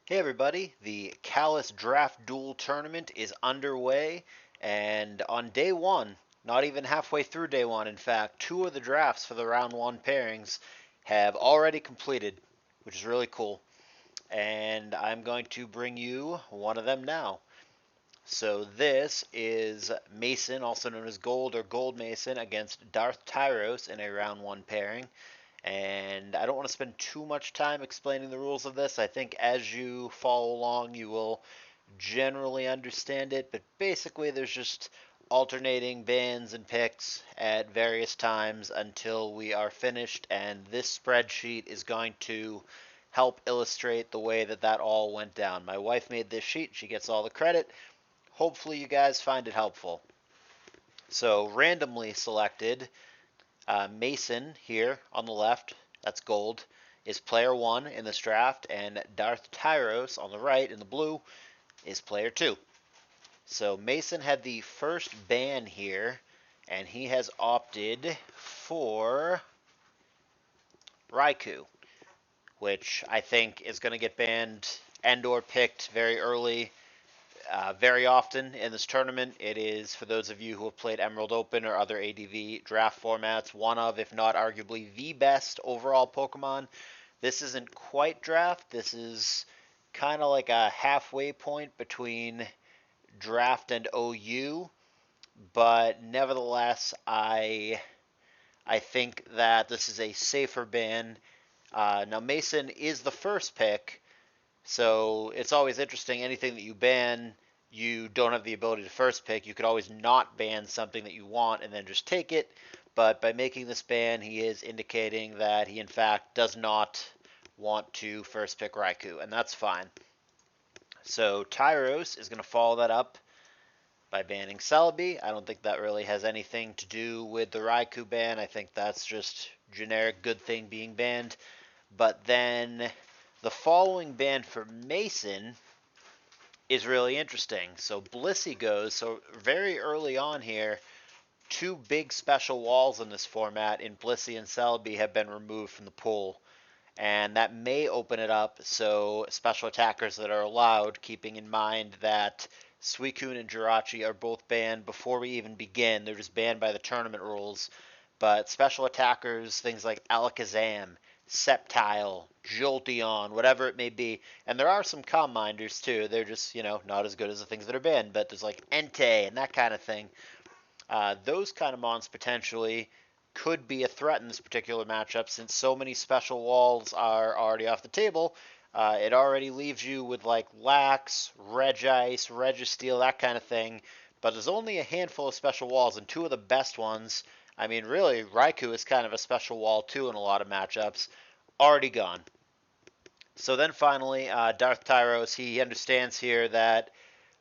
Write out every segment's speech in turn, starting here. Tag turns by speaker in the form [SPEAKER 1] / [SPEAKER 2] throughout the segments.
[SPEAKER 1] Hey everybody, the CALLOUS Draft Duel tournament is underway, and on day one, not even halfway through day one, in fact, two of the drafts for the round one pairings have already completed, which is really cool. And I'm going to bring you one of them now. So this is Mason, also known as Gold or GoldMason, against DarthTyros in a round one pairing. And I don't want to spend too much time explaining the rules of this. I think as you follow along, you will generally understand it. But basically, there's just alternating bans and picks at various times until we are finished. And this spreadsheet is going to help illustrate the way that that all went down. My wife made this sheet, she gets all the credit. Hopefully, you guys find it helpful. So, randomly selected Mason here on the left, that's gold, is player one in this draft, and DarthTyros on the right in the blue is player two. So Mason had the first ban here, and he has opted for Raikou, which I think is going to get banned and or picked very early. Very often in this tournament, it is, for those of you who have played Emerald Open or other ADV draft formats, one of, if not arguably the best overall Pokemon. This isn't quite draft. This is kind of like a halfway point between draft and OU, but nevertheless, I think that this is a safer ban. Now Mason is the first pick, so it's always interesting. Anything that you ban, you don't have the ability to first pick. You could always not ban something that you want and then just take it. But by making this ban, he is indicating that he, in fact, does not want to first pick Raikou, and that's fine. So Tyros is going to follow that up by banning Celebi. I don't think that really has anything to do with the Raikou ban. I think that's just generic good thing being banned. But then the following ban for Mason is really interesting. So Blissey goes. So very early on here, two big special walls in this format in Blissey and Celebi have been removed from the pool. And that may open it up so special attackers that are allowed, keeping in mind that Suicune and Jirachi are both banned before we even begin. They're just banned by the tournament rules. But special attackers, things like Alakazam, Sceptile, Jolteon, whatever it may be, and there are some Calm Minders too. They're just, not as good as the things that are banned, but there's like Entei and that kind of thing. Those kind of mons potentially could be a threat in this particular matchup since so many special walls are already off the table. It already leaves you with like Lax, Regice, Registeel, that kind of thing. But there's only a handful of special walls, and two of the best ones. I mean, really, Raikou is kind of a special wall too in a lot of matchups. Already gone. So then finally, DarthTyros, he understands here that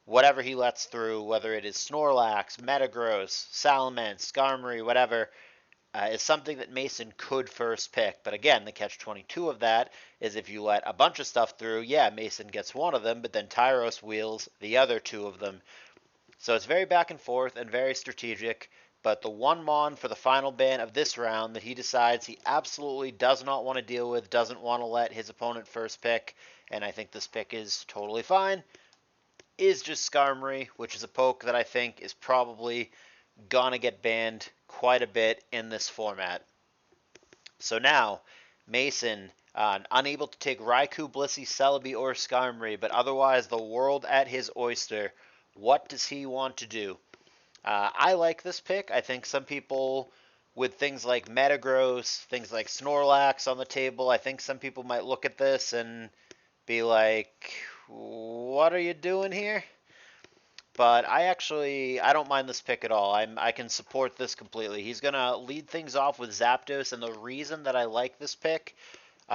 [SPEAKER 1] whatever he lets through, whether it is Snorlax, Metagross, Salamence, Skarmory, whatever, is something that Mason could first pick. But again, the catch-22 of that is if you let a bunch of stuff through, yeah, Mason gets one of them, but then Tyros wheels the other two of them. So it's very back and forth and very strategic. But the one Mon for the final ban of this round that he decides he absolutely does not want to deal with, doesn't want to let his opponent first pick, and I think this pick is totally fine, is just Skarmory, which is a poke that I think is probably gonna get banned quite a bit in this format. So now, Mason, unable to take Raikou, Blissey, Celebi, or Skarmory, but otherwise the world at his oyster. What does he want to do? I like this pick. I think some people, with things like Metagross, things like Snorlax on the table, I think some people might look at this and be like, what are you doing here? But I don't mind this pick at all. I can support this completely. He's gonna lead things off with Zapdos, and the reason that I like this pick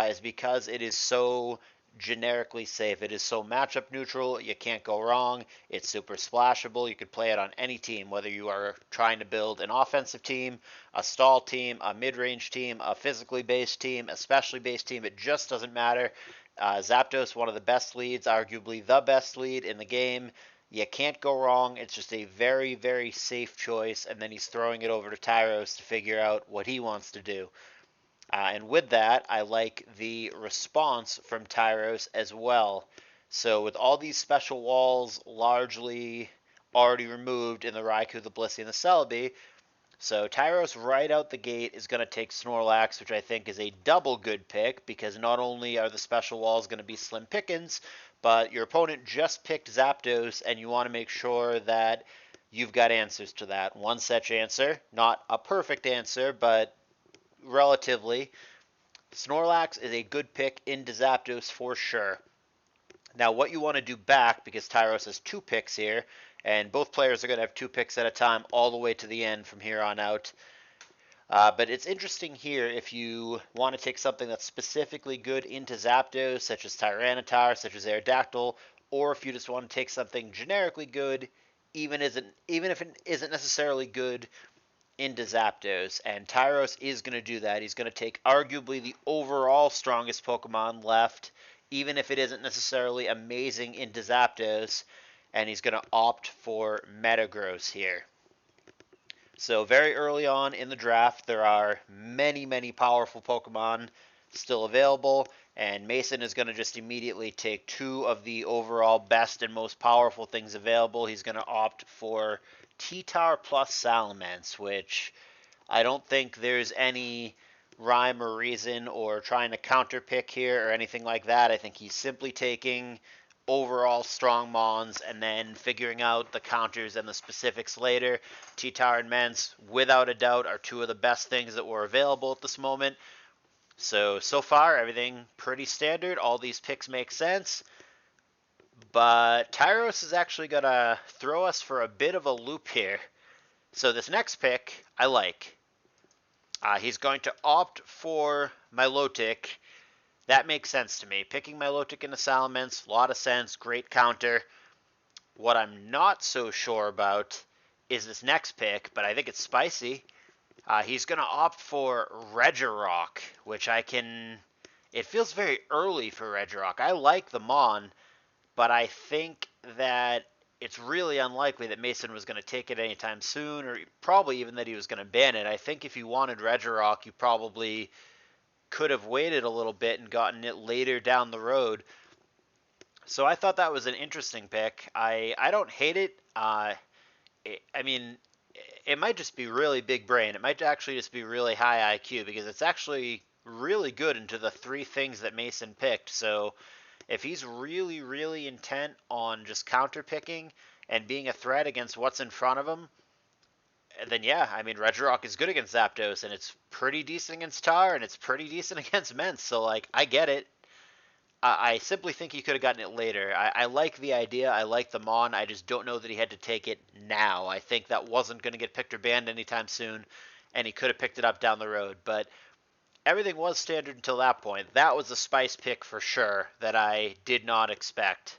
[SPEAKER 1] is because it is so generically safe. It is so matchup neutral. You can't go wrong. It's super splashable. You could play it on any team, whether you are trying to build an offensive team, a stall team, a mid-range team, a physically based team, a specially based team. It just doesn't matter. Zapdos, one of the best leads, arguably the best lead in the game. You can't go wrong. It's just a very, very safe choice. And then he's throwing it over to Tyros to figure out what he wants to do. And with that, I like the response from Tyros as well. So with all these special walls largely already removed in the Raikou, the Blissey, and the Celebi, so Tyros right out the gate is going to take Snorlax, which I think is a double good pick, because not only are the special walls going to be slim pickings, but your opponent just picked Zapdos, and you want to make sure that you've got answers to that. One such answer, not a perfect answer, but relatively, Snorlax is a good pick into Zapdos for sure. Now, what you want to do back, because Tyros has 2 picks here, and both players are going to have 2 picks at a time all the way to the end from here on out. But it's interesting here if you want to take something that's specifically good into Zapdos, such as Tyranitar, such as Aerodactyl, or if you just want to take something generically good, even if it isn't necessarily good into Zapdos. And Tyros is going to do that. He's going to take arguably the overall strongest Pokemon left, even if it isn't necessarily amazing into Zapdos, and he's going to opt for Metagross here. So very early on in the draft, there are many, many powerful Pokemon still available, and Mason is going to just immediately take 2 of the overall best and most powerful things available. He's going to opt for T-Tar plus Salamence, which I don't think there's any rhyme or reason or trying to counterpick here or anything like that. I think he's simply taking overall strong mons and then figuring out the counters and the specifics later. T-Tar and Mence, without a doubt, are 2 of the best things that were available at this moment. So far, everything pretty standard. All these picks make sense. But Tyros is actually going to throw us for a bit of a loop here. So this next pick, I like. He's going to opt for Milotic. That makes sense to me. Picking Milotic into Salamence, a lot of sense, great counter. What I'm not so sure about is this next pick, but I think it's spicy. He's going to opt for Regirock, which it feels very early for Regirock. I like the Mon, but I think that it's really unlikely that Mason was going to take it anytime soon, or probably even that he was going to ban it. I think if you wanted Regirock, you probably could have waited a little bit and gotten it later down the road. So I thought that was an interesting pick. I don't hate it. I mean, it might just be really big brain. It might actually just be really high IQ, because it's actually really good into the 3 things that Mason picked. So if he's really, really intent on just counter picking and being a threat against what's in front of him, then yeah, I mean, Regirock is good against Zapdos, and it's pretty decent against Tar, and it's pretty decent against Mence. So, like, I get it. I simply think he could have gotten it later. I like the idea. I like the Mon. I just don't know that he had to take it now. I think that wasn't going to get picked or banned anytime soon, and he could have picked it up down the road. But everything was standard until that point. That was a spice pick for sure that I did not expect.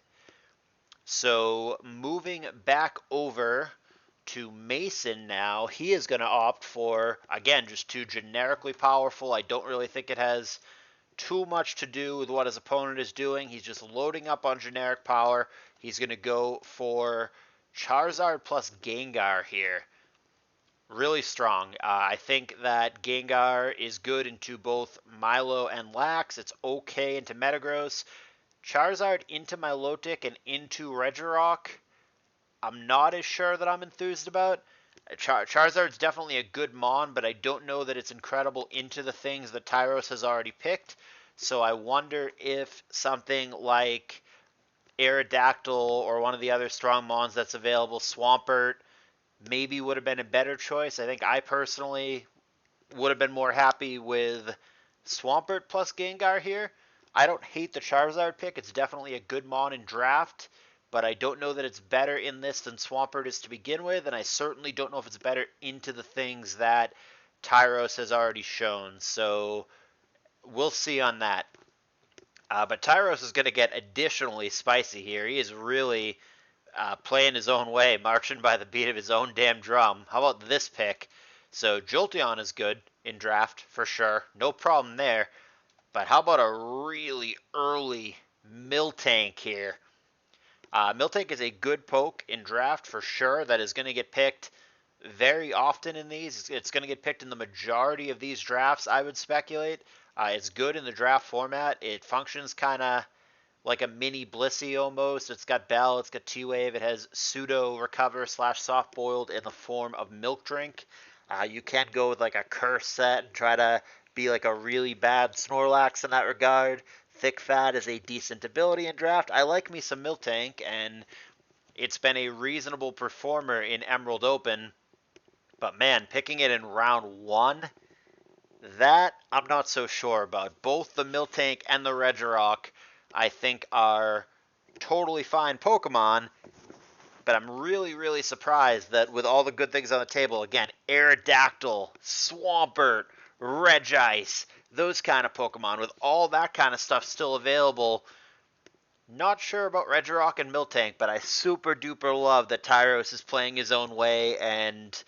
[SPEAKER 1] So moving back over to Mason now, he is going to opt for, again, just 2 generically powerful. I don't really think it has too much to do with what his opponent is doing. He's just loading up on generic power. He's going to go for Charizard plus Gengar here. Really strong. I think that Gengar is good into both Milo and Lax. It's okay into Metagross. Charizard into Milotic and into Regirock, I'm not as sure that I'm enthused about. Charizard's definitely a good Mon, but I don't know that it's incredible into the things that Tyros has already picked. So I wonder if something like Aerodactyl or one of the other strong Mons that's available, Swampert, maybe would have been a better choice. I think I personally would have been more happy with Swampert plus Gengar here. I don't hate the Charizard pick. It's definitely a good Mon in draft, but I don't know that it's better in this than Swampert is to begin with, and I certainly don't know if it's better into the things that Tyros has already shown. So we'll see on that. But Tyros is going to get additionally spicy here. He is really playing his own way, marching by the beat of his own damn drum. How about this pick? So Jolteon is good in draft for sure. No problem there. But how about a really early Miltank here? Miltank is a good poke in draft for sure. That is going to get picked very often in these. It's going to get picked in the majority of these drafts, I would speculate. It's good in the draft format. It functions kind of like a mini Blissey almost. It's got Bell, it's got T-Wave, it has pseudo recover slash soft boiled in the form of Milk Drink. You can go with like a curse set and try to be like a really bad Snorlax in that regard. Thick Fat is a decent ability in draft. I like me some Miltank, and it's been a reasonable performer in Emerald Open. But man, picking it in round 1, that I'm not so sure about. Both the Miltank and the Regirock, I think, are totally fine Pokemon, but I'm really, really surprised that with all the good things on the table, again, Aerodactyl, Swampert, Regice, those kind of Pokemon, with all that kind of stuff still available, not sure about Regirock and Miltank, but I super duper love that Tyros is playing his own way and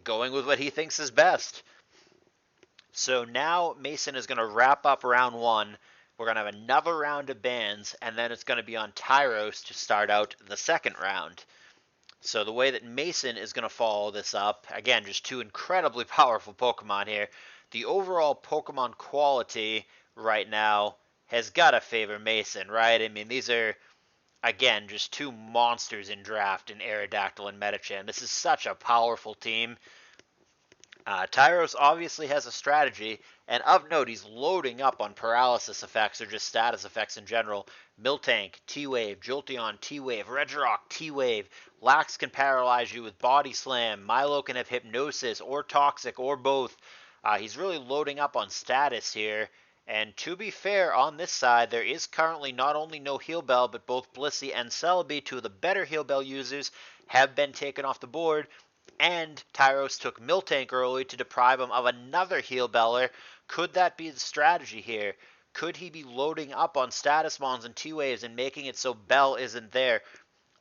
[SPEAKER 1] going with what he thinks is best. So now Mason is going to wrap up round 1. We're going to have another round of bans, and then it's going to be on Tyros to start out the second round. So the way that Mason is going to follow this up, again, just two incredibly powerful Pokemon here. The overall Pokemon quality right now has got to favor Mason, right? I mean, these are, again, just two monsters in draft in Aerodactyl and Metachan. This is such a powerful team. Tyros obviously has a strategy, and of note, he's loading up on paralysis effects or just status effects in general. Miltank, T-Wave, Jolteon, T-Wave, Regirock, T-Wave. Lax can paralyze you with Body Slam. Milo can have Hypnosis or Toxic or both. He's really loading up on status here. And to be fair, on this side, there is currently not only no Heal Bell, but both Blissey and Celebi, two of the better Heal Bell users, have been taken off the board. And Tyros took Miltank early to deprive him of another Heal Beller. Could that be the strategy here? Could he be loading up on status mons and T-Waves and making it so Bell isn't there?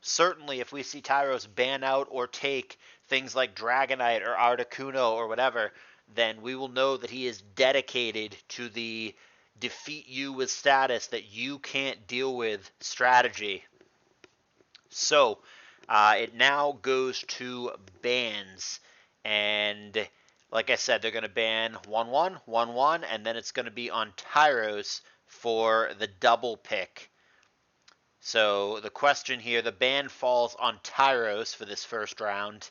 [SPEAKER 1] Certainly, if we see Tyros ban out or take things like Dragonite or Articuno or whatever, then we will know that he is dedicated to the defeat you with status that you can't deal with strategy. So, it now goes to bans. And like I said, they're going to ban 1-1, 1-1, and then it's going to be on Tyros for the double pick. So the question here, the ban falls on Tyros for this first round.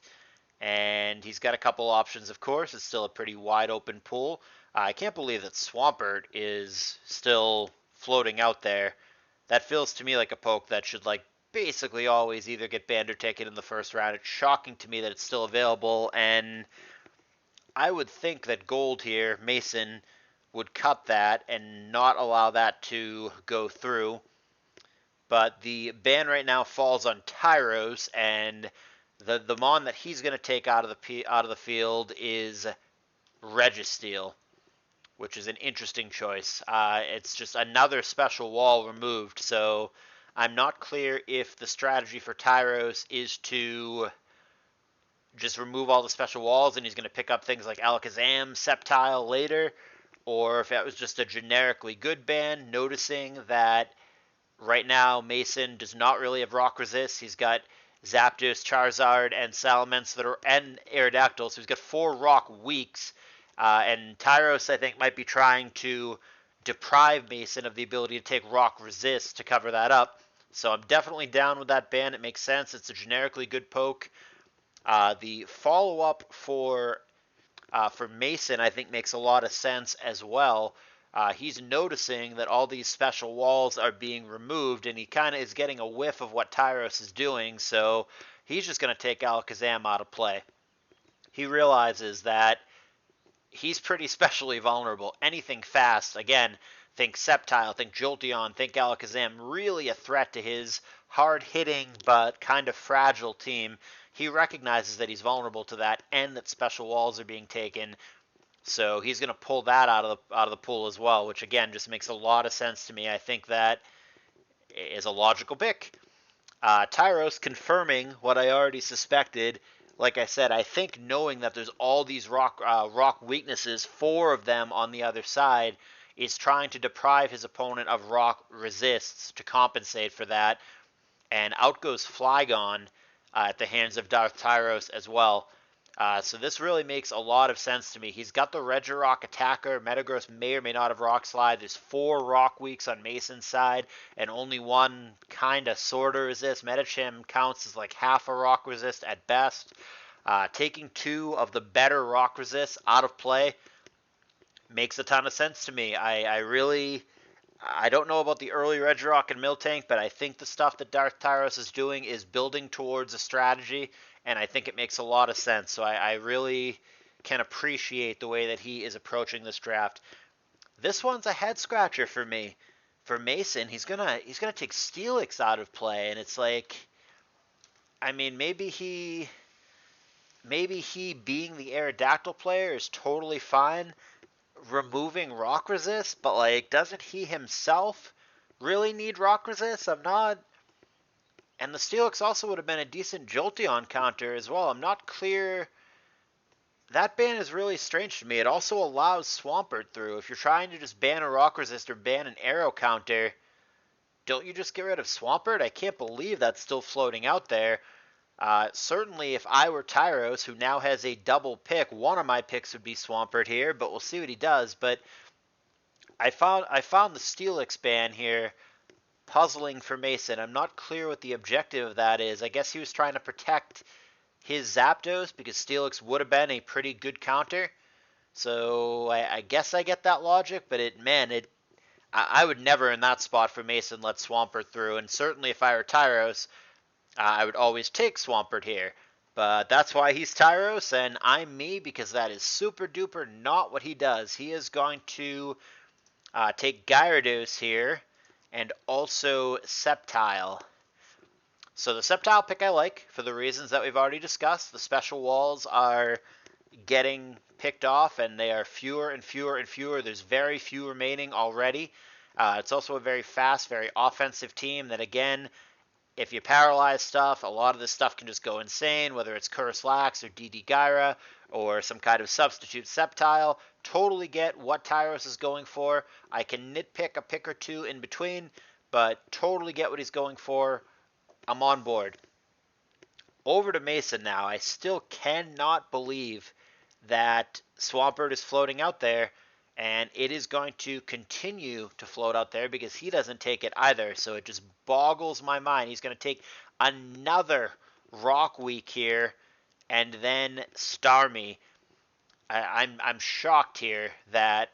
[SPEAKER 1] And he's got a couple options, of course. It's still a pretty wide open pool. I can't believe that Swampert is still floating out there. That feels to me like a poke that should basically always either get banned or taken in the first round. It's shocking to me that it's still available, and I would think that Gold here, Mason, would cut that and not allow that to go through. But the ban right now falls on Tyros, and the mon that he's going to take out of the field is Registeel, which is an interesting choice. It's just another special wall removed, so I'm not clear if the strategy for Tyros is to just remove all the special walls and he's going to pick up things like Alakazam, Sceptile later, or if that was just a generically good ban, noticing that right now Mason does not really have Rock Resist. He's got Zapdos, Charizard, and Salamence and Aerodactyl, so he's got 4 Rock weaks. And Tyros, I think, might be trying to deprive Mason of the ability to take Rock Resist to cover that up. So I'm definitely down with that ban. It makes sense. It's a generically good poke. The follow-up for Mason, I think, makes a lot of sense as well. He's noticing that all these special walls are being removed, and he kind of is getting a whiff of what Tyros is doing, so he's just going to take Alakazam out of play. He realizes that he's pretty specially vulnerable. Anything fast, again, think Sceptile, think Jolteon, think Alakazam, really a threat to his hard-hitting but kind of fragile team. He recognizes that he's vulnerable to that and that special walls are being taken. So he's going to pull that out of the pool as well, which again just makes a lot of sense to me. I think that is a logical pick. Tyros confirming what I already suspected. Like I said, I think knowing that there's all these rock weaknesses, 4 of them on the other side, is trying to deprive his opponent of rock resists to compensate for that. And out goes Flygon at the hands of DarthTyros as well. So this really makes a lot of sense to me. He's got the Regirock attacker. Metagross may or may not have Rock Slide. There's 4 Rock Weeks on Mason's side, and only one kind of sort of resist. Medicham counts as like half a Rock Resist at best. Taking 2 of the better Rock Resists out of play makes a ton of sense to me. I don't know about the early Regirock and Miltank, but I think the stuff that DarthTyros is doing is building towards a strategy, and I think it makes a lot of sense. So I really can appreciate the way that he is approaching this draft. This one's a head scratcher for me. For Mason, he's gonna take Steelix out of play, and it's like, I mean, maybe he being the Aerodactyl player is totally fine, removing rock resist, but like, doesn't he himself really need rock resist? I'm not. And the Steelix also would have been a decent Jolteon counter as well. I'm not clear. That ban is really strange to me. It also allows Swampert through. If you're trying to just ban a rock resist or ban an arrow counter, don't you just get rid of Swampert? I can't believe that's still floating out there. Certainly, if I were Tyros, who now has a double pick, one of my picks would be Swampert here, but we'll see what he does. But I found the Steelix ban here puzzling for Mason. I'm not clear what the objective of that is. I guess he was trying to protect his Zapdos because Steelix would have been a pretty good counter. So I guess I get that logic, but I would never in that spot for Mason let Swampert through. And certainly if I were Tyros, I would always take Swampert here. But that's why he's Tyros and I'm me, because that is super duper not what he does. He is going to take Gyarados here and also Sceptile. So the Sceptile pick I like for the reasons that we've already discussed. The special walls are getting picked off and they are fewer and fewer and fewer. There's very few remaining already. It's also a very fast, very offensive team that, again, if you paralyze stuff, a lot of this stuff can just go insane, whether it's Curse Lax or DD Gyra or some kind of substitute Sceptile. Totally get what Tyros is going for. I can nitpick a pick or two in between, but totally get what he's going for. I'm on board. Over to Mason now. I still cannot believe that Swampert is floating out there, and it is going to continue to float out there because he doesn't take it either. So it just boggles my mind. He's going to take another Rock Week here and then Starmie. I'm shocked here that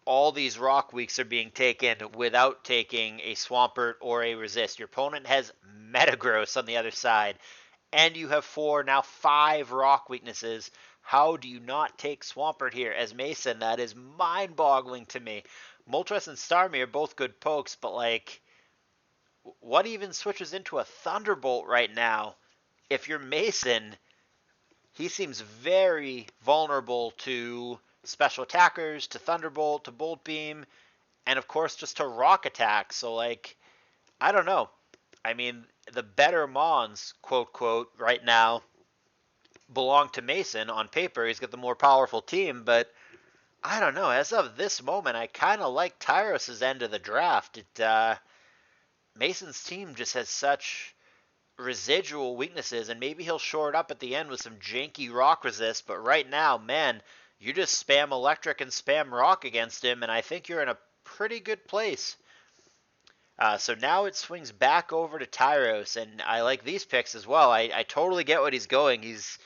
[SPEAKER 1] all these Rock Weeks are being taken without taking a Swampert or a Resist. Your opponent has Metagross on the other side, and you have 4, now 5 Rock weaknesses. How do you not take Swampert here as Mason? That is mind-boggling to me. Moltres and Starmie are both good pokes, but like, what even switches into a Thunderbolt right now? If you're Mason, he seems very vulnerable to special attackers, to Thunderbolt, to Bolt Beam, and of course just to Rock Attack. So like, I don't know. I mean, the better Mons, quote, quote, right now belong to Mason on paper. He's got the more powerful team, but I don't know. As of this moment, I kind of like Tyros' end of the draft. Mason's team just has such residual weaknesses, and maybe he'll shore it up at the end with some janky rock resist, but right now, man, you just spam electric and spam rock against him, and I think you're in a pretty good place. So now it swings back over to Tyros, and I like these picks as well. I totally get what he's going. He's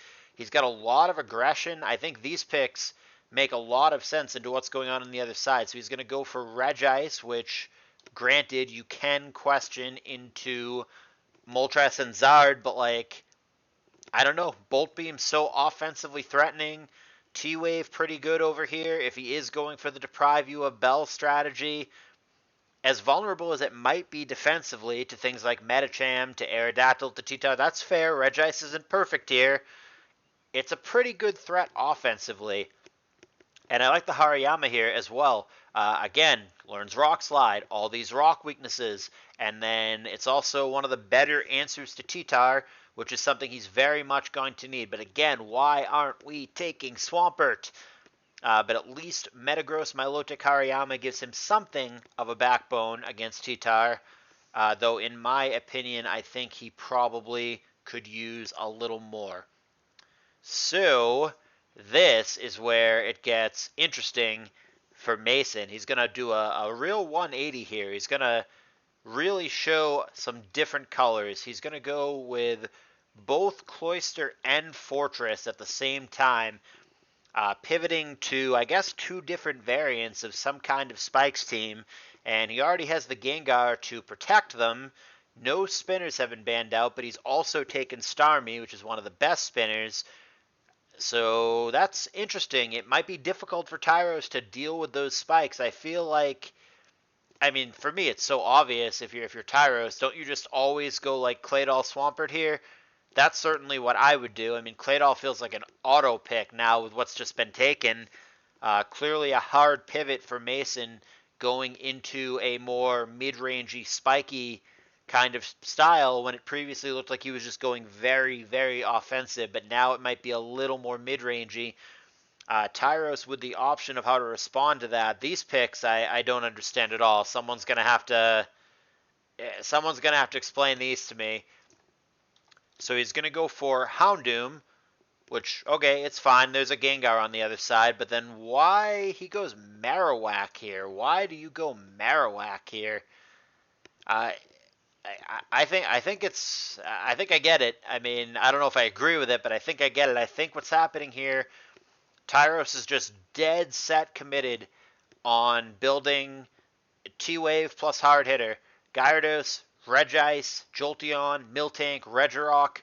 [SPEAKER 1] got a lot of aggression. I think these picks make a lot of sense into what's going on the other side. So he's going to go for Regice, which, granted, you can question into Moltres and Zard, but like, I don't know. Bolt Beam so offensively threatening. T-Wave pretty good over here if he is going for the deprive you of Bell strategy. As vulnerable as it might be defensively to things like Medicham, to Aerodactyl, to T-Tar, that's fair. Regice isn't perfect here. It's a pretty good threat offensively. And I like the Hariyama here as well. Again, learns Rock Slide, all these rock weaknesses, and then it's also one of the better answers to T-Tar, which is something he's very much going to need. But again, why aren't we taking Swampert? But at least Metagross Milotic Hariyama gives him something of a backbone against T-Tar, though in my opinion, I think he probably could use a little more. So this is where it gets interesting for Mason. He's going to do a real 180 here. He's going to really show some different colors. He's going to go with both Cloister and Fortress at the same time, pivoting to, I guess, two different variants of some kind of Spikes team. And he already has the Gengar to protect them. No spinners have been banned out, but he's also taken Starmie, which is one of the best spinners. So that's interesting. It might be difficult for Tyros to deal with those spikes. I feel like, I mean, for me, it's so obvious. If you're Tyros, don't you just always go like Claydol Swampert here? That's certainly what I would do. I mean, Claydol feels like an auto pick now with what's just been taken. Clearly a hard pivot for Mason going into a more mid-rangey, spiky kind of style when it previously looked like he was just going very, very offensive, but now it might be a little more mid-rangey. Tyros with the option of how to respond to that. These picks I don't understand at all. Someone's gonna have to explain these to me. So he's gonna go for Houndoom, which, okay, it's fine. There's a Gengar on the other side, but then why he goes Marowak here? Why do you go Marowak here? Uh, I think I get it. I mean, I don't know if I agree with it, but I think I get it. I think what's happening here, Tyros is just dead set committed on building T-Wave plus hard hitter. Gyarados, Regice, Jolteon, Miltank, Regirock,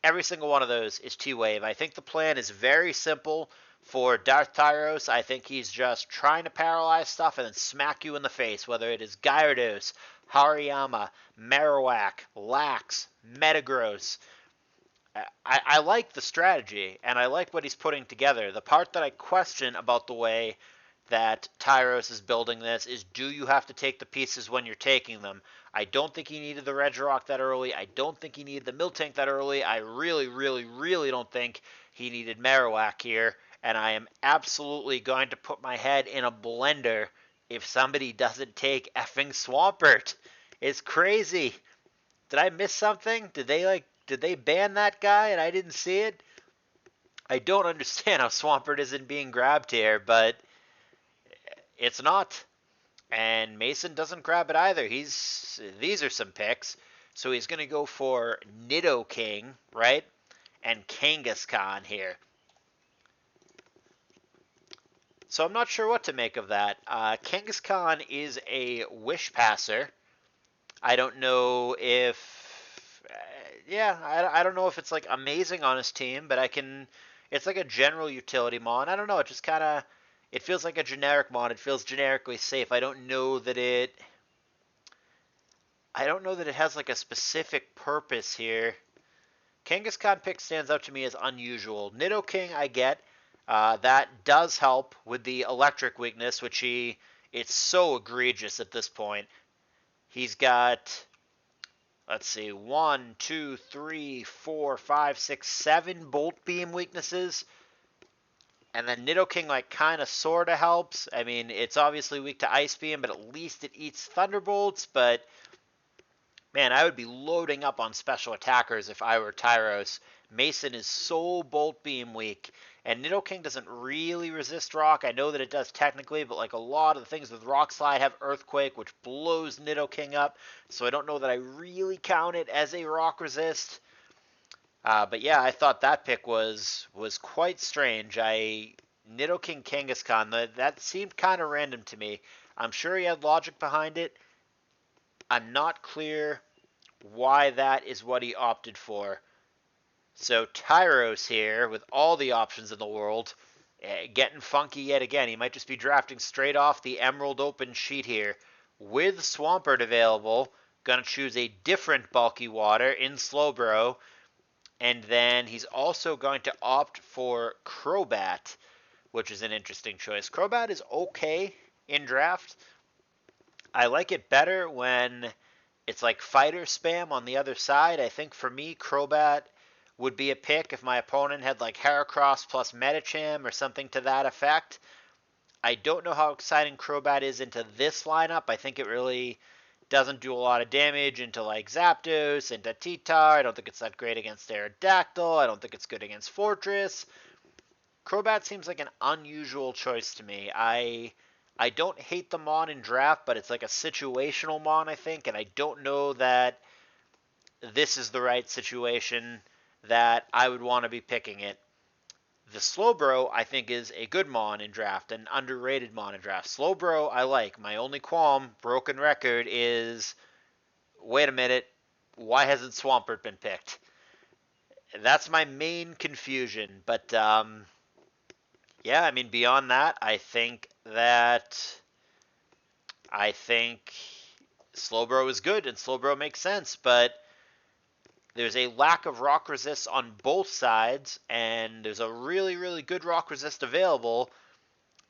[SPEAKER 1] every single one of those is T-Wave. I think the plan is very simple for DarthTyros. I think he's just trying to paralyze stuff and then smack you in the face, whether it is Gyarados, Hariyama, Marowak, Lax, Metagross. I like the strategy, and I like what he's putting together. The part that I question about the way that Tyros is building this is, do you have to take the pieces when you're taking them? I don't think he needed the Regirock that early. I don't think he needed the Miltank that early. I really, really, really don't think he needed Marowak here, and I am absolutely going to put my head in a blender if somebody doesn't take effing Swampert. It's crazy. Did I miss something? Did they ban that guy and I didn't see it? I don't understand how Swampert isn't being grabbed here, but it's not. And Mason doesn't grab it either. These are some picks. So he's going to go for Nidoking, right? And Kangaskhan here. So I'm not sure what to make of that. Kangaskhan is a Wish Passer. I don't know if... I don't know if it's like amazing on his team, but it's like a general utility mon. I don't know, it just kind of... It feels like a generic mon. It feels generically safe. I don't know that it has like a specific purpose here. Kangaskhan pick stands out to me as unusual. Nidoking I get. That does help with the electric weakness, which it's so egregious at this point. He's got, let's see, 1, 2, 3, 4, 5, 6, 7 Bolt Beam weaknesses. And then Nidoking, like, kind of sort of helps. I mean, it's obviously weak to Ice Beam, but at least it eats Thunderbolts. But, man, I would be loading up on special attackers if I were Tyros. Mason is so Bolt Beam weak. And Nidoking doesn't really resist Rock. I know that it does technically, but, like, a lot of the things with Rock Slide have Earthquake, which blows Nidoking up. So I don't know that I really count it as a Rock resist. But yeah, I thought that pick was quite strange. Nidoking Kangaskhan, that seemed kind of random to me. I'm sure he had logic behind it. I'm not clear why that is what he opted for. So Tyros here, with all the options in the world, getting funky yet again. He might just be drafting straight off the Emerald Open sheet here. With Swampert available, going to choose a different bulky water in Slowbro. And then he's also going to opt for Crobat, which is an interesting choice. Crobat is okay in draft. I like it better when it's like fighter spam on the other side. I think for me, Crobat would be a pick if my opponent had like Heracross plus Medicham or something to that effect. I don't know how exciting Crobat is into this lineup. I think it really doesn't do a lot of damage into like Zapdos, into T-Tar. I don't think it's that great against Aerodactyl. I don't think it's good against Fortress. Crobat seems like an unusual choice to me. I don't hate the Mon in draft, but it's like a situational Mon, I think, and I don't know that this is the right situation that I would want to be picking it. The Slowbro, I think, is a good Mon in draft, an underrated Mon in draft. Slowbro, I like. My only qualm, broken record, is wait a minute, why hasn't Swampert been picked? That's my main confusion. But yeah, I mean, beyond that, I think Slowbro is good and Slowbro makes sense, but there's a lack of rock resist on both sides, and there's a really, really good rock resist available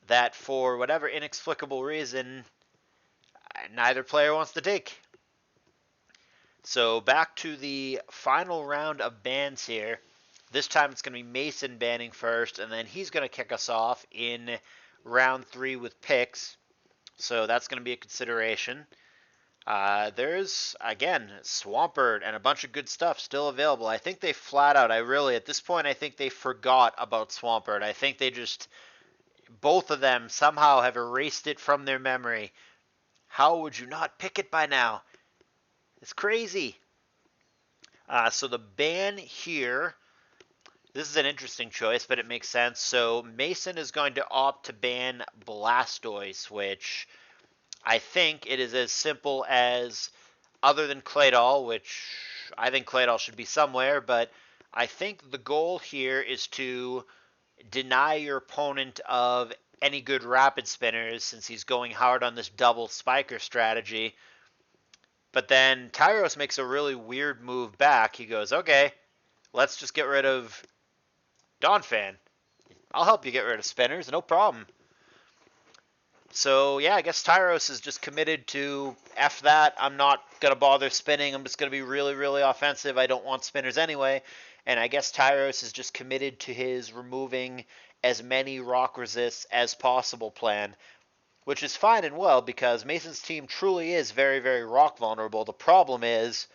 [SPEAKER 1] that, for whatever inexplicable reason, neither player wants to take. So back to the final round of bans here. This time it's going to be Mason banning first, and then he's going to kick us off in round 3 with picks. So that's going to be a consideration. There's, again, Swampert and a bunch of good stuff still available. I think they flat out, at this point, I think they forgot about Swampert. I think they just, both of them somehow have erased it from their memory. How would you not pick it by now? It's crazy. So the ban here, this is an interesting choice, but it makes sense. So Mason is going to opt to ban Blastoise, which I think it is as simple as, other than Claydol, which I think Claydol should be somewhere, but I think the goal here is to deny your opponent of any good rapid spinners, since he's going hard on this double spiker strategy. But then Tyros makes a really weird move back. He goes, okay, let's just get rid of Donphan. I'll help you get rid of spinners, no problem. So, yeah, I guess Tyros is just committed to F that. I'm not going to bother spinning. I'm just going to be really, really offensive. I don't want spinners anyway. And I guess Tyros is just committed to his removing as many rock resists as possible plan, which is fine and well because Mason's team truly is very, very rock vulnerable. The problem is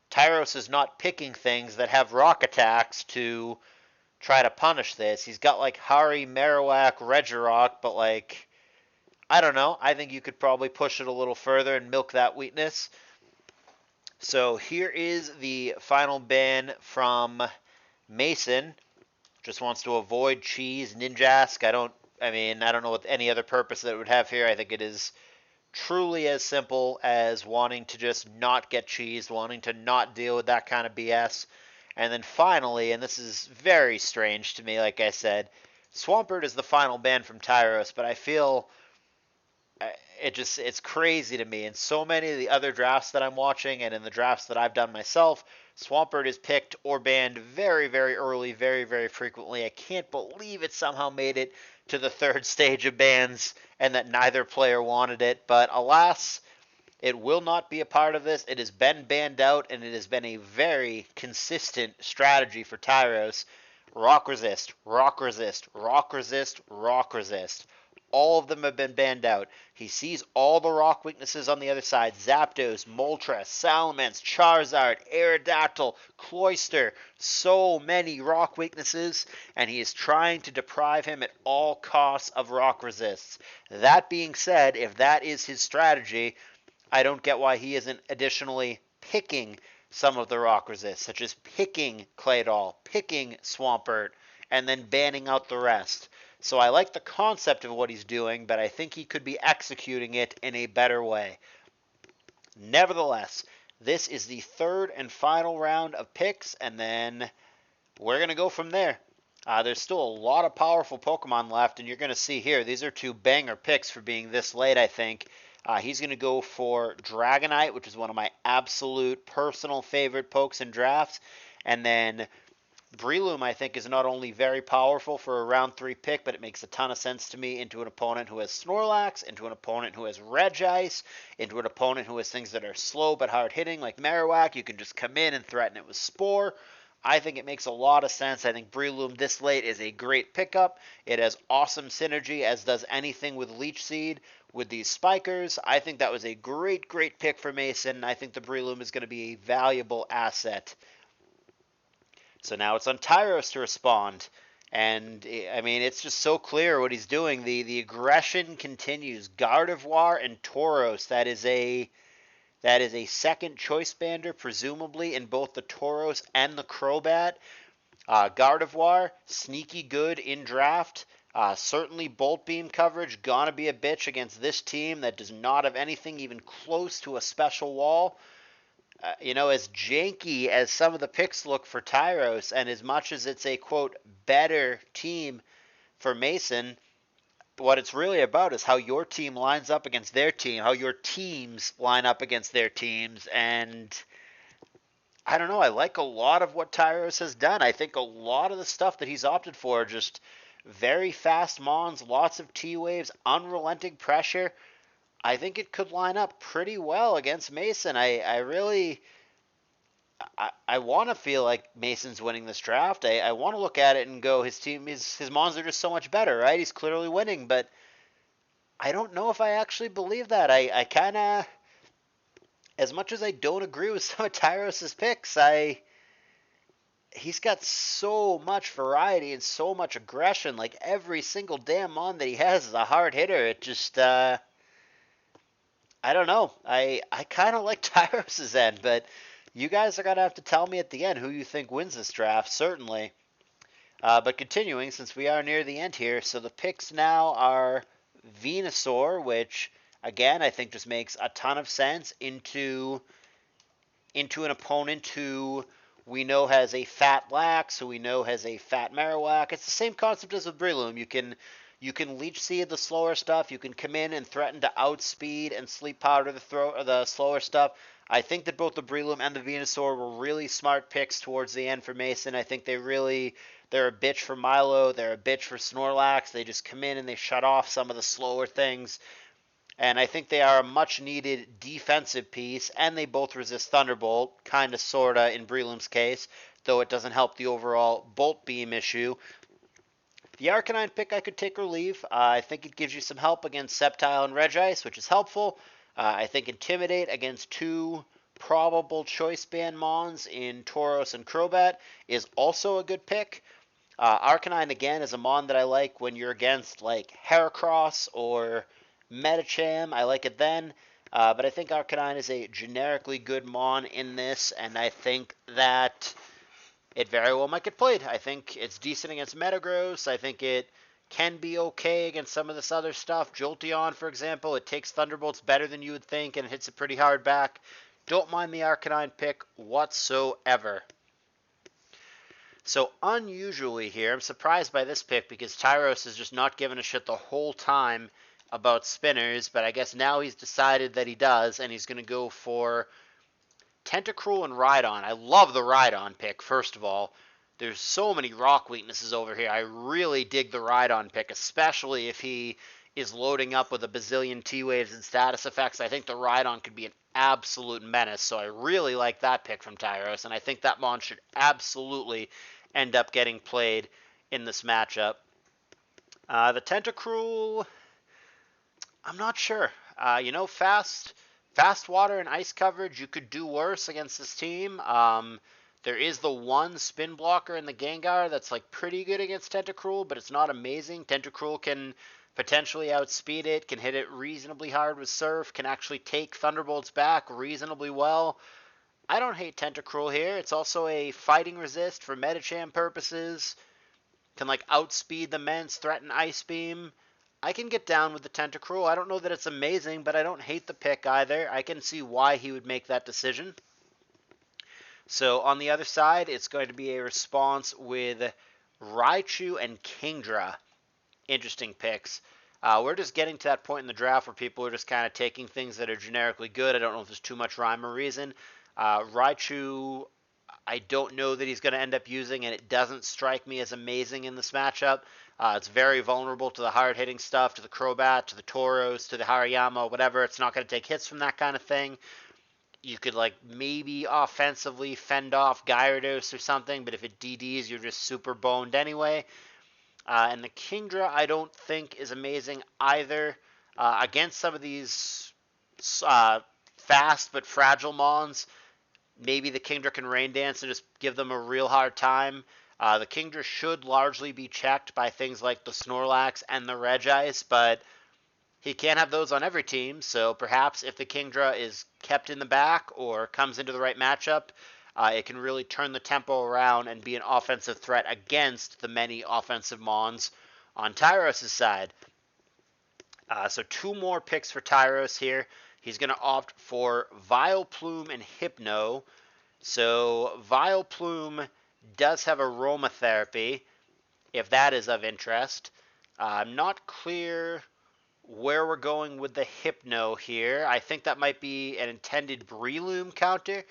[SPEAKER 1] Tyros is not picking things that have rock attacks to try to punish this. He's got like Hari, Marowak, Regirock, but like, I don't know. I think you could probably push it a little further and milk that weakness. So here is the final ban from Mason. Just wants to avoid cheese, Ninjask. I don't know what any other purpose that it would have here. I think it is truly as simple as wanting to just not get cheesed, wanting to not deal with that kind of BS. And then finally, and this is very strange to me, like I said, Swampert is the final ban from Tyros, but I feel it's crazy to me. In so many of the other drafts that I'm watching and in the drafts that I've done myself, Swampert is picked or banned very, very early, very, very frequently. I can't believe it somehow made it to the third stage of bans and that neither player wanted it. But alas, it will not be a part of this. It has been banned out, and it has been a very consistent strategy for Tyros. Rock resist, rock resist, rock resist, rock resist. All of them have been banned out. He sees all the rock weaknesses on the other side. Zapdos, Moltres, Salamence, Charizard, Aerodactyl, Cloyster. So many rock weaknesses, and he is trying to deprive him at all costs of rock resists. That being said, if that is his strategy, I don't get why he isn't additionally picking some of the rock resists, such as picking Claydol, picking Swampert, and then banning out the rest. So I like the concept of what he's doing, but I think he could be executing it in a better way. Nevertheless, this is the third and final round of picks, and then we're going to go from there. There's still a lot of powerful Pokemon left, and you're going to see here, these are two banger picks for being this late, I think. He's going to go for Dragonite, which is one of my absolute personal favorite pokes in drafts, and then Breloom, I think, is not only very powerful for a round 3 pick, but it makes a ton of sense to me into an opponent who has Snorlax, into an opponent who has Regice, into an opponent who has things that are slow but hard hitting like Marowak. You can just come in and threaten it with Spore. I think it makes a lot of sense. I think Breloom this late is a great pickup. It has awesome synergy, as does anything with Leech Seed. With these spikers, I think that was a great pick for Mason. I think the Breloom is going to be a valuable asset. So now it's on Tyros to respond. And I mean, it's just so clear what he's doing. The aggression continues. Gardevoir and Tauros. That is a second choice bander, presumably in both the Tauros and the Crobat. Gardevoir, sneaky good in draft. Certainly Bolt Beam coverage, gonna be a bitch against this team that does not have anything even close to a special wall. As janky as some of the picks look for Tyros, and as much as it's a, quote, better team for Mason, what it's really about is how your team lines up against their team, how your teams line up against their teams, and I don't know, I like a lot of what Tyros has done. I think a lot of the stuff that he's opted for, just very fast Mons, lots of T-Waves, unrelenting pressure, I think it could line up pretty well against Mason. I want to feel like Mason's winning this draft. I want to look at it and go, his Mons are just so much better, right? He's clearly winning, but I don't know if I actually believe that. I kind of, as much as I don't agree with some of Tyros' picks, he's got so much variety and so much aggression. Like every single damn Mon that he has is a hard hitter. It just, I don't know. I kind of like Tyros' end, but you guys are going to have to tell me at the end who you think wins this draft, certainly. But continuing, since we are near the end here, so the picks now are Venusaur, which, again, I think just makes a ton of sense into an opponent who we know has a fat Lax, who we know has a fat Marowak. It's the same concept as with Breloom. You can leech seed the slower stuff. You can come in and threaten to outspeed and sleep powder the slower stuff. I think that both the Breloom and the Venusaur were really smart picks towards the end for Mason. I think they're a bitch for Milo. They're a bitch for Snorlax. They just come in and they shut off some of the slower things. And I think they are a much needed defensive piece, and they both resist Thunderbolt, kind of, sort of, in Breloom's case, though it doesn't help the overall Bolt Beam issue. The Arcanine pick I could take or leave. I think it gives you some help against Sceptile and Regice, which is helpful. I think Intimidate against two probable choice band Mons in Tauros and Crobat is also a good pick. Arcanine, again, is a Mon that I like when you're against, like, Heracross or Medicham. I like it then. But I think Arcanine is a generically good Mon in this, and I think that it very well might get played. I think it's decent against Metagross. I think it can be okay against some of this other stuff. Jolteon, for example, it takes Thunderbolts better than you would think and hits it pretty hard back. Don't mind the Arcanine pick whatsoever. So unusually here, I'm surprised by this pick because Tyros is just not giving a shit the whole time about spinners, but I guess now he's decided that he does, and he's going to go for Tentacruel and Rhydon. I love the Rhydon pick, first of all. There's so many rock weaknesses over here. I really dig the Rhydon pick, especially if he is loading up with a bazillion T-Waves and status effects. I think the Rhydon could be an absolute menace, so I really like that pick from Tyros, and I think that Mon should absolutely end up getting played in this matchup. The Tentacruel, I'm not sure. Fast water and ice coverage, you could do worse against this team. There is the one spin blocker in the Gengar that's like pretty good against Tentacruel, but it's not amazing. Tentacruel can potentially outspeed it, can hit it reasonably hard with Surf, can actually take Thunderbolts back reasonably well. I don't hate Tentacruel here. It's also a fighting resist for Medicham purposes. Can like outspeed the Mence, threaten Ice Beam. I can get down with the Tentacruel. I don't know that it's amazing, but I don't hate the pick either. I can see why he would make that decision. So on the other side, it's going to be a response with Raichu and Kingdra. Interesting picks. We're just getting to that point in the draft where people are just kind of taking things that are generically good. I don't know if there's too much rhyme or reason. Raichu, I don't know that he's going to end up using, and it doesn't strike me as amazing in this matchup. It's very vulnerable to the hard-hitting stuff, to the Crobat, to the Tauros, to the Hariyama, whatever. It's not going to take hits from that kind of thing. you could like maybe offensively fend off Gyarados or something, but if it DDs, you're just super boned anyway. And the Kingdra, I don't think is amazing either. Against some of these fast but fragile Mons, maybe the Kingdra can rain dance and just give them a real hard time. The Kingdra should largely be checked by things like the Snorlax and the Regice, but he can't have those on every team, so perhaps if the Kingdra is kept in the back or comes into the right matchup, it can really turn the tempo around and be an offensive threat against the many offensive Mons on Tyros' side. So 2 more picks for Tyros here. He's going to opt for Vileplume and Hypno. So Vileplume does have aromatherapy, if that is of interest. I'm not clear where we're going with the Hypno here. I think that might be an intended Breloom counter,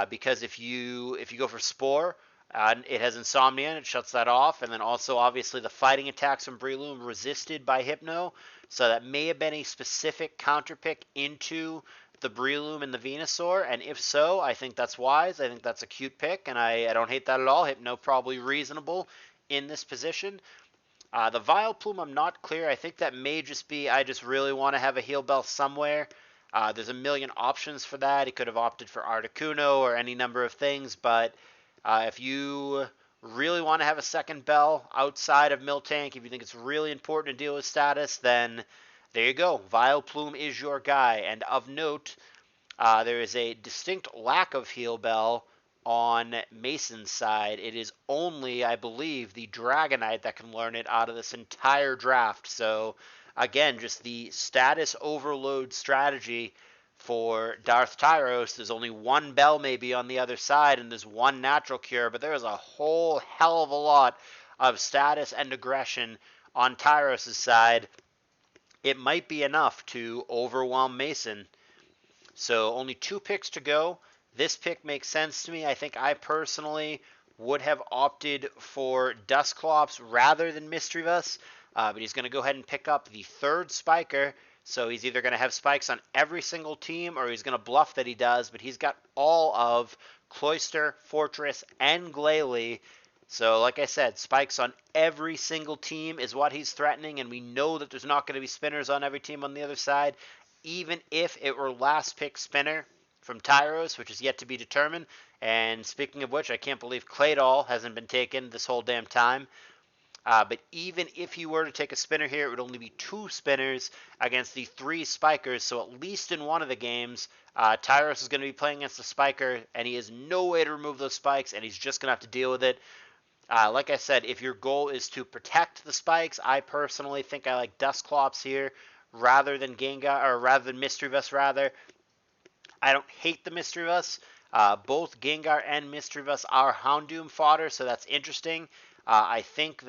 [SPEAKER 1] because if you go for Spore, it has Insomnia and it shuts that off, and then also obviously the fighting attacks from Breloom resisted by Hypno, so that may have been a specific counter pick into the Breloom and the Venusaur, and if so, I think that's wise. I think that's a cute pick, and I don't hate that at all. Hypno probably reasonable in this position. The Vileplume, I'm not clear. I think that may just be I just really want to have a heal bell somewhere. There's a million options for that. He could have opted for Articuno or any number of things, but if you really want to have a second bell outside of Miltank, if you think it's really important to deal with status, then there you go. Vileplume is your guy. And of note, there is a distinct lack of heal bell on Mason's side. It is only, I believe, the Dragonite that can learn it out of this entire draft. So, again, just the status overload strategy for DarthTyros. There's only 1 bell maybe on the other side, and there's 1 natural cure, but there is a whole hell of a lot of status and aggression on Tyros' side. It might be enough to overwhelm Mason. So only 2 picks to go. This pick makes sense to me. I think I personally would have opted for Dusclops rather than Misdreavus, but he's going to go ahead and pick up the 3rd Spiker. So he's either going to have spikes on every single team, or he's going to bluff that he does, but he's got all of Cloyster, Fortress, and Glalie. So like I said, spikes on every single team is what he's threatening, and we know that there's not going to be spinners on every team on the other side. Even if it were last pick spinner from Tyros, which is yet to be determined. And speaking of which, I can't believe Claydol hasn't been taken this whole damn time. But even if he were to take a spinner here, it would only be 2 spinners against the 3 spikers. So at least in one of the games, Tyros is going to be playing against a spiker, and he has no way to remove those spikes, and he's just going to have to deal with it. Like I said, if your goal is to protect the spikes, I personally think I like Dusclops here rather than Gengar, or rather than Misdreavus, rather. I don't hate the Misdreavus. Both Gengar and Misdreavus are Houndoom fodder, so that's interesting. I think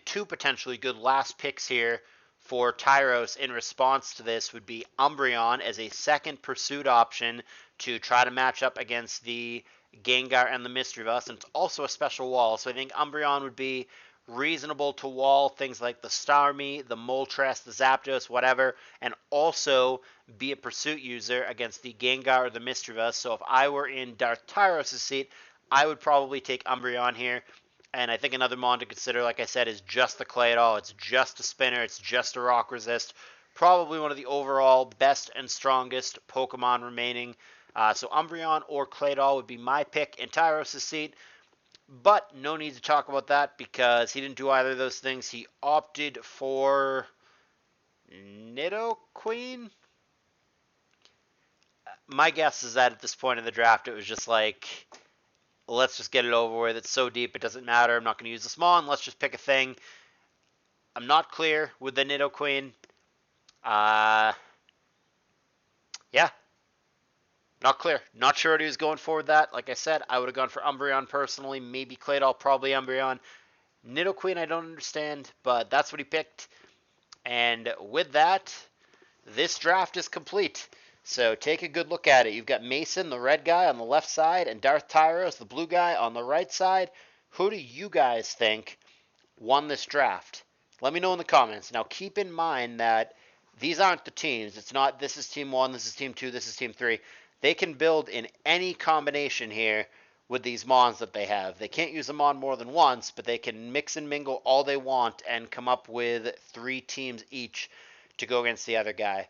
[SPEAKER 1] 2 potentially good last picks here for Tyros in response to this would be Umbreon as a second pursuit option to try to match up against the Gengar and the Misdreavus, and it's also a special wall, so I think Umbreon would be reasonable to wall things like the Starmie, the Moltres, the Zapdos, whatever, and also be a pursuit user against the Gengar or the Misdreavus. So if I were in DarthTyros' seat, I would probably take Umbreon here. And I think another mon to consider, like I said, is just the Claydol. It's just a spinner. It's just a rock resist. Probably one of the overall best and strongest Pokemon remaining. So Umbreon or Claydol would be my pick in Tyros' seat. But no need to talk about that because he didn't do either of those things. He opted for Nidoqueen. My guess is that at this point in the draft, it was just like, let's just get it over with. It's so deep, it doesn't matter. I'm not going to use this mon. Let's just pick a thing. I'm not clear with the Nidoqueen. Yeah. Not clear. Not sure what he was going for with that. Like I said, I would have gone for Umbreon personally. Maybe Claydol, probably Umbreon. Nidoqueen, I don't understand, but that's what he picked. And with that, this draft is complete. So take a good look at it. You've got Mason, the red guy, on the left side, and DarthTyros, the blue guy, on the right side. Who do you guys think won this draft? Let me know in the comments. Now keep in mind that these aren't the teams. It's not this is team 1, this is team 2, this is team 3. They can build in any combination here with these mons that they have. They can't use a mon more than once, but they can mix and mingle all they want and come up with 3 teams each to go against the other guy.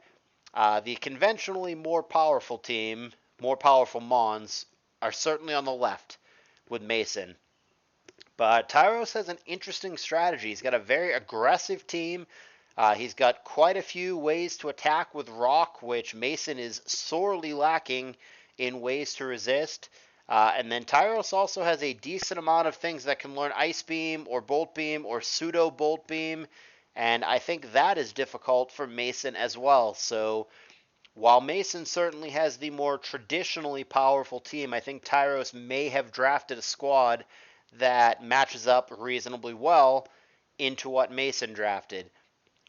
[SPEAKER 1] The conventionally more powerful team, more powerful mons, are certainly on the left with Mason. But Tyros has an interesting strategy. He's got a very aggressive team. He's got quite a few ways to attack with Rock, which Mason is sorely lacking in ways to resist. And then Tyros also has a decent amount of things that can learn Ice Beam or Bolt Beam or Pseudo Bolt Beam. And I think that is difficult for Mason as well. So while Mason certainly has the more traditionally powerful team, I think Tyros may have drafted a squad that matches up reasonably well into what Mason drafted.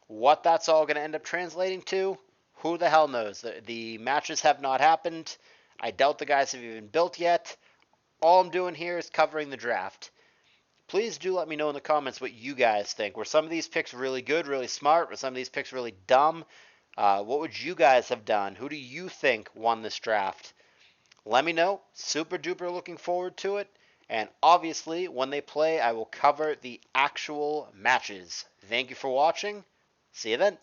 [SPEAKER 1] What that's all going to end up translating to, who the hell knows? The matches have not happened. I doubt the guys have even built yet. All I'm doing here is covering the draft. Please do let me know in the comments what you guys think. Were some of these picks really good, really smart? Were some of these picks really dumb? What would you guys have done? Who do you think won this draft? Let me know. Super duper looking forward to it. And obviously, when they play, I will cover the actual matches. Thank you for watching. See you then.